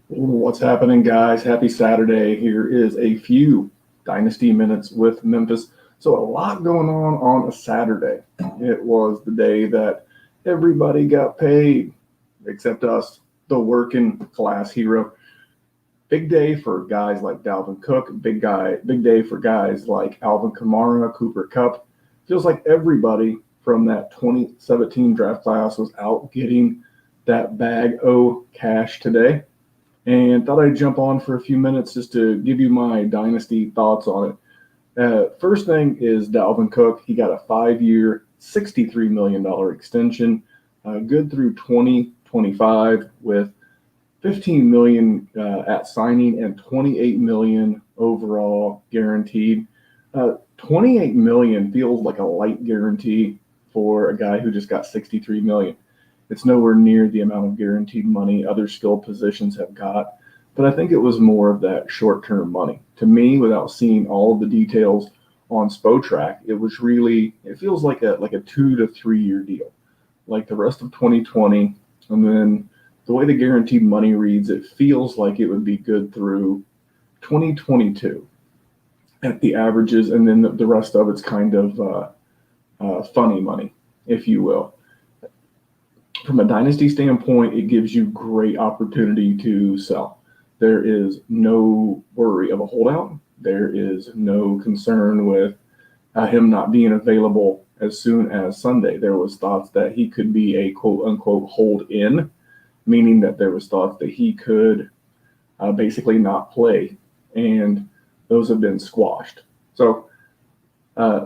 What's happening, guys? Happy Saturday. Here is a few Dynasty minutes with Memphis. So, a lot going on a Saturday. It was the day that everybody got paid, except us, the working class hero. Big day for guys like Dalvin Cook. Big day for guys like Alvin Kamara, Cooper Kupp. Feels like everybody from that 2017 draft class was out getting that bag o' cash today, and thought I'd jump on for a few minutes just to give you my dynasty thoughts on it. First thing is Dalvin Cook. He got a 5-year, $63 million extension, good through 2025 with 15 million at signing and 28 million overall guaranteed. 28 million feels like a light guarantee for a guy who just got 63 million. It's nowhere near the amount of guaranteed money other skill positions have got, but I think it was more of that short-term money. To me, without seeing all of the details on Spotrac, it feels like a 2 to 3 year deal, like the rest of 2020, and then the way the guaranteed money reads, it feels like it would be good through 2022 at the averages, and then the rest of it's kind of funny money, if you will. From a dynasty standpoint, it gives you great opportunity to sell. There is no worry of a holdout. There is no concern with him not being available as soon as Sunday. There was thoughts that he could be a quote unquote hold in, meaning that there was thoughts that he could basically not play, and those have been squashed. So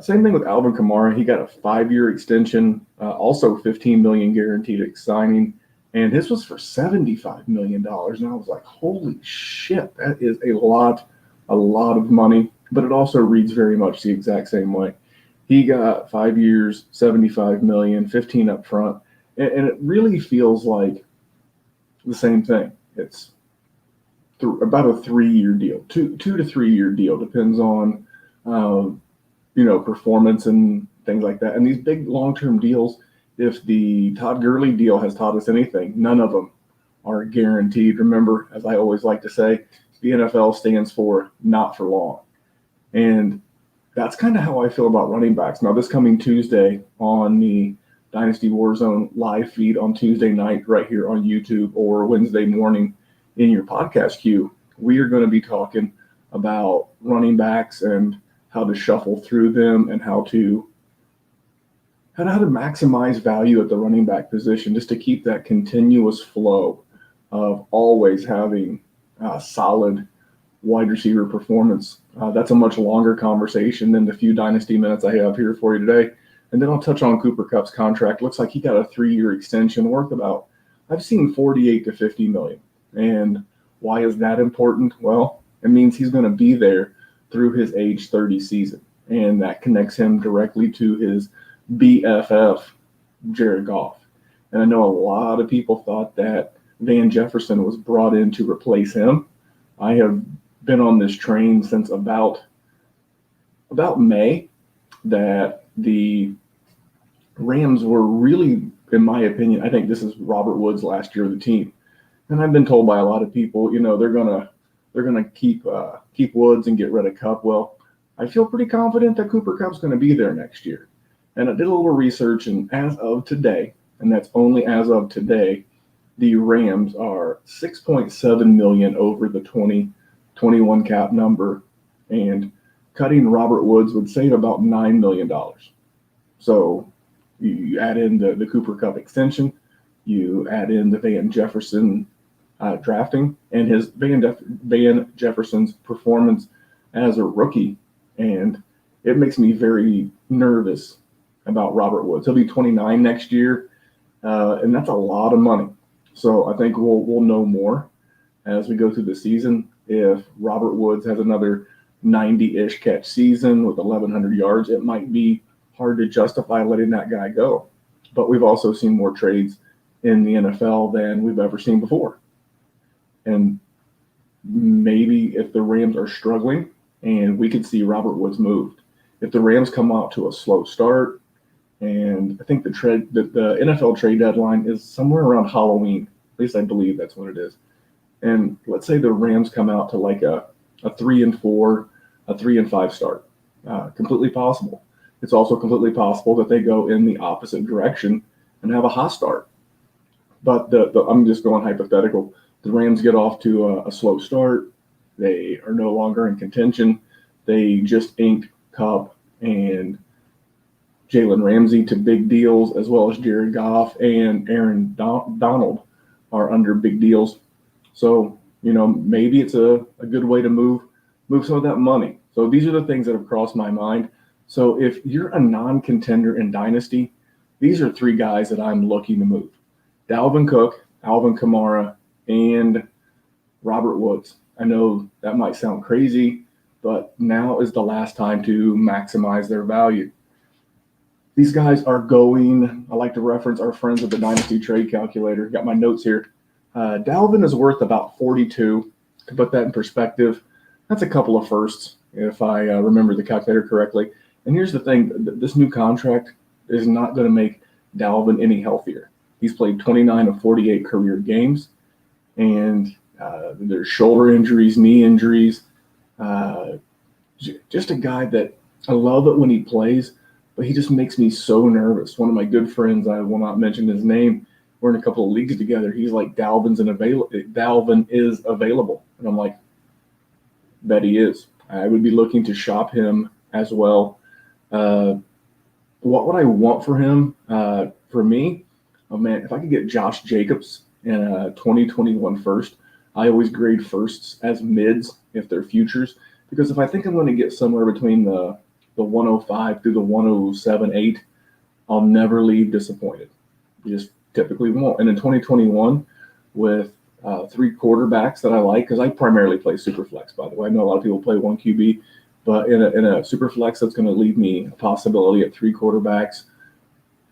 same thing with Alvin Kamara. He got a 5-year extension, also 15 million guaranteed signing, and his was for $75 million. And I was like, holy shit, that is a lot of money. But it also reads very much the exact same way. He got 5 years, 75 million, 15 up front, and it really feels like the same thing. It's about a 3-year deal, two to 3 year deal, depends on performance and things like that. And these big long-term deals, if the Todd Gurley deal has taught us anything, none of them are guaranteed. Remember, as I always like to say, the NFL stands for not for long. And that's kind of how I feel about running backs. Now, this coming Tuesday on the Dynasty Warzone live feed on Tuesday night right here on YouTube, or Wednesday morning in your podcast queue, we are going to be talking about running backs and how to shuffle through them and how to maximize value at the running back position, just to keep that continuous flow of always having solid wide receiver performance. That's a much longer conversation than the few dynasty minutes I have here for you today. And then I'll touch on Cooper Kupp's contract. Looks like he got a 3-year extension worth about, I've seen 48 to 50 million. And why is that important? Well, it means he's going to be there through his age 30 season. And that connects him directly to his BFF, Jared Goff. And I know a lot of people thought that Van Jefferson was brought in to replace him. I have been on this train since about May, that the Rams were really, in my opinion, I think this is Robert Woods' last year of the team. And I've been told by a lot of people, they're gonna keep Woods and get rid of Kupp. Well, I feel pretty confident that Cooper Kupp's going to be there next year. And I did a little research, and as of today, and that's only as of today, the Rams are 6.7 million over the 2021 cap number, and cutting Robert Woods would save about $9 million. So you add in the Cooper Kupp extension, you add in the Van Jefferson drafting, and his Van Jefferson's performance as a rookie, and it makes me very nervous about Robert Woods. He'll be 29 next year, and that's a lot of money. So I think we'll know more as we go through the season. If Robert Woods has another 90-ish catch season with 1,100 yards, it might be hard to justify letting that guy go. But we've also seen more trades in the NFL than we've ever seen before. And maybe if the Rams are struggling, and we could see Robert Woods moved. If the Rams come out to a slow start, and I think the NFL trade deadline is somewhere around Halloween. At least I believe that's what it is. And let's say the Rams come out to like a 3-4, a 3-5 start. Completely possible. It's also completely possible that they go in the opposite direction and have a hot start. But I'm just going hypothetical. The Rams get off to a slow start. They are no longer in contention. They just inked Kupp and Jalen Ramsey to big deals, as well as Jared Goff and Aaron Donald are under big deals. So, maybe it's a good way to move some of that money. So these are the things that have crossed my mind. So if you're a non-contender in Dynasty, these are three guys that I'm looking to move. Dalvin Cook, Alvin Kamara, and Robert Woods. I know that might sound crazy, but now is the last time to maximize their value. These guys are going, I like to reference our friends at the Dynasty Trade Calculator. Got my notes here. Dalvin is worth about 42. To put that in perspective, that's a couple of firsts, if I remember the calculator correctly. And here's the thing. This new contract is not going to make Dalvin any healthier. He's played 29 of 48 career games, and there's shoulder injuries, knee injuries. Just a guy that I love it when he plays, but he just makes me so nervous. One of my good friends, I will not mention his name, we're in a couple of leagues together. He's like, Dalvin is available. And I'm like, bet he is. I would be looking to shop him as well. What would I want for him? For me, oh man, if I could get Josh Jacobs in a 2021 first, I always grade firsts as mids if they're futures, because if I think I'm going to get somewhere between the 105 through the 107.8, I'll never leave disappointed. You just typically won't. And in 2021, with three quarterbacks that I like, because I primarily play Superflex, by the way. I know a lot of people play one QB, but in a Superflex, that's going to leave me a possibility at three quarterbacks.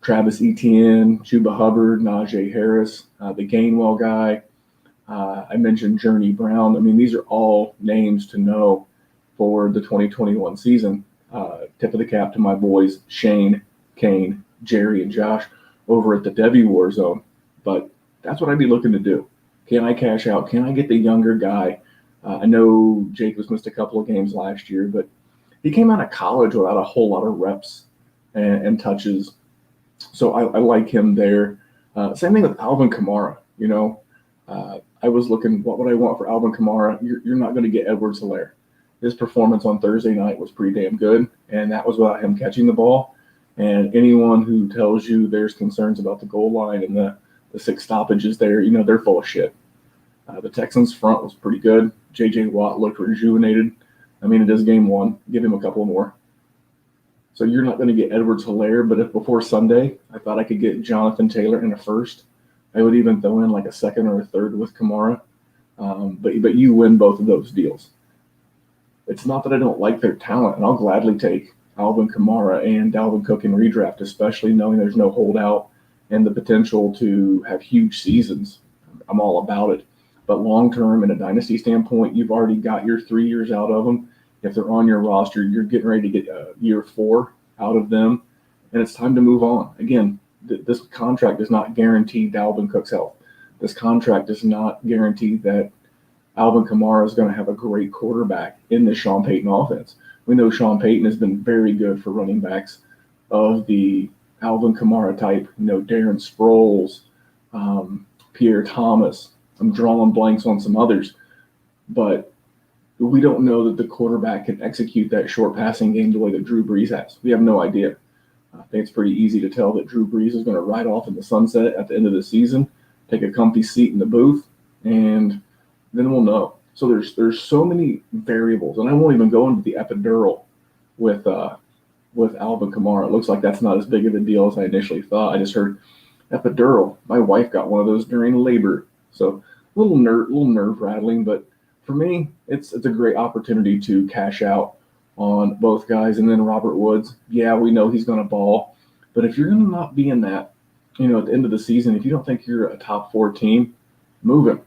Travis Etienne, Chuba Hubbard, Najee Harris, the Gainwell guy. I mentioned Journey Brown. I mean, these are all names to know for the 2021 season. Tip of the cap to my boys, Shane, Kane, Jerry, and Josh over at the Debbie War Zone. But that's what I'd be looking to do. Can I cash out? Can I get the younger guy? I know Jacobs missed a couple of games last year, but he came out of college without a whole lot of reps and touches. So I like him there. Same thing with Alvin Kamara. I was looking, what would I want for Alvin Kamara? You're not going to get Edwards-Helaire. His performance on Thursday night was pretty damn good, and that was without him catching the ball. And anyone who tells you there's concerns about the goal line and the 6 stoppages there, they're full of shit. The Texans' front was pretty good. J.J. Watt looked rejuvenated. I mean, it is game 1. Give him a couple more. So you're not going to get Edwards-Helaire, but if before Sunday I thought I could get Jonathan Taylor in a first, I would even throw in like a second or a third with Kamara. But you win both of those deals. It's not that I don't like their talent, and I'll gladly take Alvin Kamara and Dalvin Cook in redraft, especially knowing there's no holdout and the potential to have huge seasons. I'm all about it. But long-term, in a dynasty standpoint, you've already got your 3 years out of them. If they're on your roster, you're getting ready to get year 4 out of them, and it's time to move on. Again, this contract does not guarantee Dalvin Cook's health. This contract does not guarantee that Alvin Kamara is going to have a great quarterback in the Sean Payton offense. We know Sean Payton has been very good for running backs of the Alvin Kamara type, Darren Sproles, Pierre Thomas. I'm drawing blanks on some others, but we don't know that the quarterback can execute that short passing game the way that Drew Brees has. We have no idea. I think it's pretty easy to tell that Drew Brees is going to ride off in the sunset at the end of the season, take a comfy seat in the booth, and then we'll know. So there's so many variables, and I won't even go into the epidural with Alvin Kamara. It looks like that's not as big of a deal as I initially thought. I just heard epidural. My wife got one of those during labor, so a little nerve rattling. But for me, it's a great opportunity to cash out on both guys. And then Robert Woods, yeah, we know he's going to ball, but if you're going to not be in that, at the end of the season, if you don't think you're a top 4 team, move him.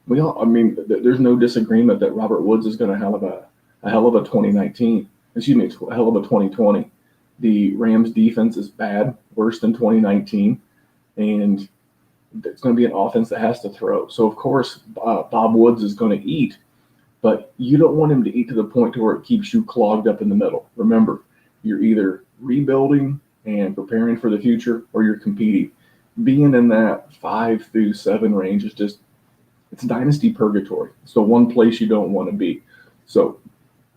There's no disagreement that Robert Woods is going to have a hell of a 2019. A hell of a 2020. The Rams defense is bad, worse than 2019, and it's going to be an offense that has to throw. So, of course, Bob Woods is going to eat, but you don't want him to eat to the point to where it keeps you clogged up in the middle. Remember, you're either rebuilding and preparing for the future, or you're competing. Being in that 5 through 7 range is just, it's dynasty purgatory. It's the one place you don't want to be. So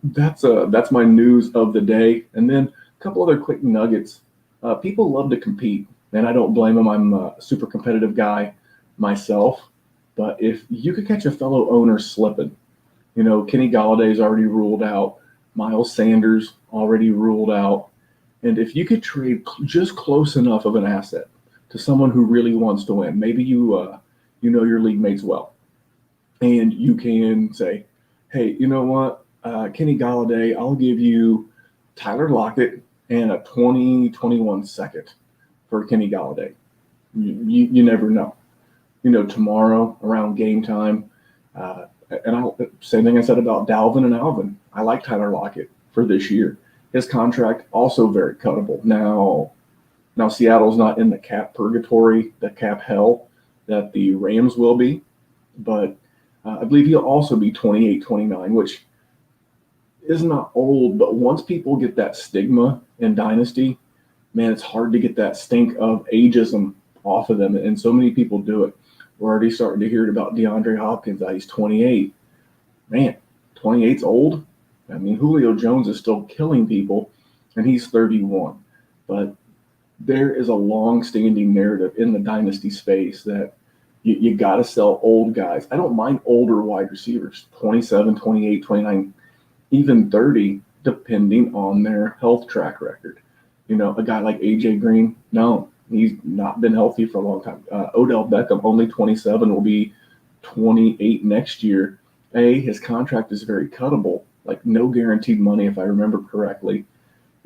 that's my news of the day. And then a couple other quick nuggets. People love to compete, and I don't blame them. I'm a super competitive guy myself. But if you could catch a fellow owner slipping, Kenny Galladay's already ruled out, Miles Sanders already ruled out, and if you could trade just close enough of an asset to someone who really wants to win, maybe you know your league mates well, and you can say, hey, you know what, Kenny Galladay, I'll give you Tyler Lockett and a 2021 second for Kenny Galladay. You never know. Tomorrow around game time, same thing I said about Dalvin and Alvin. I like Tyler Lockett for this year. His contract also very cuttable. Now Seattle's not in the cap purgatory, the cap hell that the Rams will be, but I believe he'll also be 28, 29, which is not old, but once people get that stigma in Dynasty, man, it's hard to get that stink of ageism off of them, and so many people do it. We're already starting to hear about DeAndre Hopkins. He's 28. Man, 28's old. I mean, Julio Jones is still killing people, and he's 31. But there is a long-standing narrative in the dynasty space that you got to sell old guys. I don't mind older wide receivers, 27, 28, 29, even 30, depending on their health track record. A guy like A.J. Green, no, he's not been healthy for a long time. Odell Beckham, only 27, will be 28 next year. His contract is very cuttable, like no guaranteed money, if I remember correctly,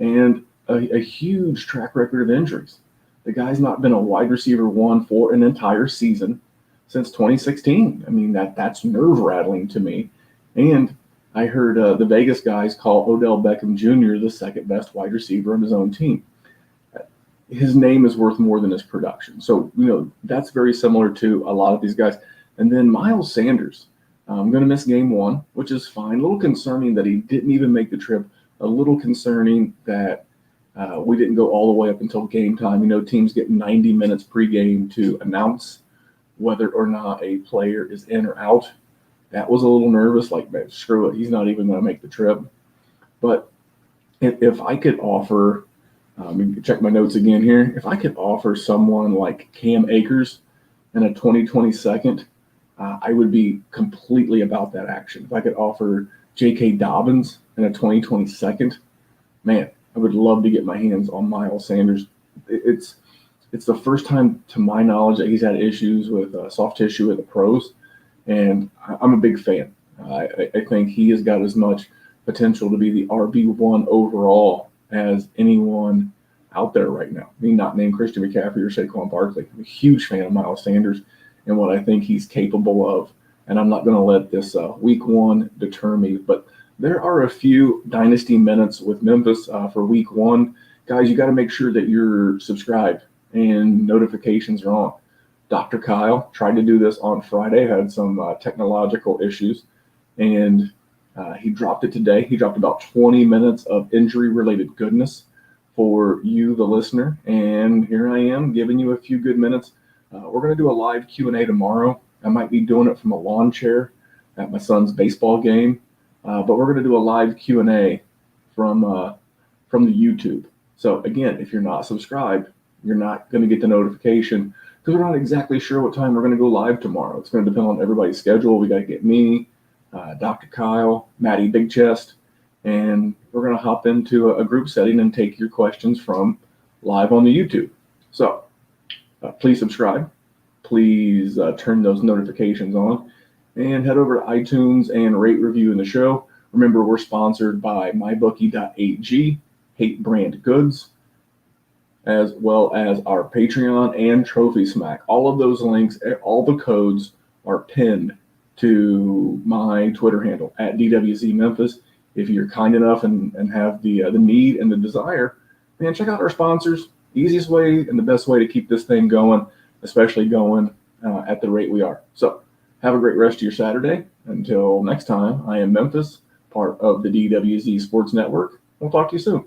and a huge track record of injuries. The guy's not been a wide receiver one for an entire season since 2016. I mean, that's nerve-rattling to me. And I heard the Vegas guys call Odell Beckham Jr. the second best wide receiver on his own team. His name is worth more than his production. So, that's very similar to a lot of these guys. And then Miles Sanders, I'm going to miss game 1, which is fine. A little concerning that he didn't even make the trip. A little concerning that we didn't go all the way up until game time. Teams get 90 minutes pregame to announce whether or not a player is in or out. That was a little nervous, like, man, screw it, he's not even going to make the trip. But if I could offer, check my notes again here, if I could offer someone like Cam Akers and a 2020 second, I would be completely about that action. If I could offer J.K. Dobbins and a 2020 second, man, I would love to get my hands on Miles Sanders. It's the first time, to my knowledge, that he's had issues with soft tissue with the pros, and I'm a big fan. I think he has got as much potential to be the RB1 overall as anyone out there right now. I mean, not named Christian McCaffrey or Saquon Barkley. I'm a huge fan of Miles Sanders and what I think he's capable of, and I'm not going to let this week 1 deter me. But there are a few dynasty minutes with Memphis for week 1. Guys, you got to make sure that you're subscribed and notifications are on. Dr. Kyle tried to do this on Friday, had some technological issues, and he dropped it today. He dropped about 20 minutes of injury-related goodness for you, the listener, and here I am giving you a few good minutes. We're going to do a live Q&A tomorrow. I might be doing it from a lawn chair at my son's baseball game, but we're going to do a live Q&A from the YouTube. So again, if you're not subscribed, you're not going to get the notification, because we're not exactly sure what time we're going to go live tomorrow. It's going to depend on everybody's schedule. We got to get me, Dr. Kyle, Maddie Big Chest, and we're going to hop into a group setting and take your questions from live on the YouTube. So please subscribe. Please turn those notifications on and head over to iTunes and rate, review in the show. Remember, we're sponsored by mybookie.ag, Hate Brand Goods, as well as our Patreon and Trophy Smack. All of those links, all the codes are pinned to my Twitter handle at DWZ Memphis. If you're kind enough and have the need and the desire, man, check out our sponsors. Easiest way and the best way to keep this thing going. especially going at the rate we are. So have a great rest of your Saturday. Until next time, I am Memphis, part of the DWZ Sports Network. We'll talk to you soon.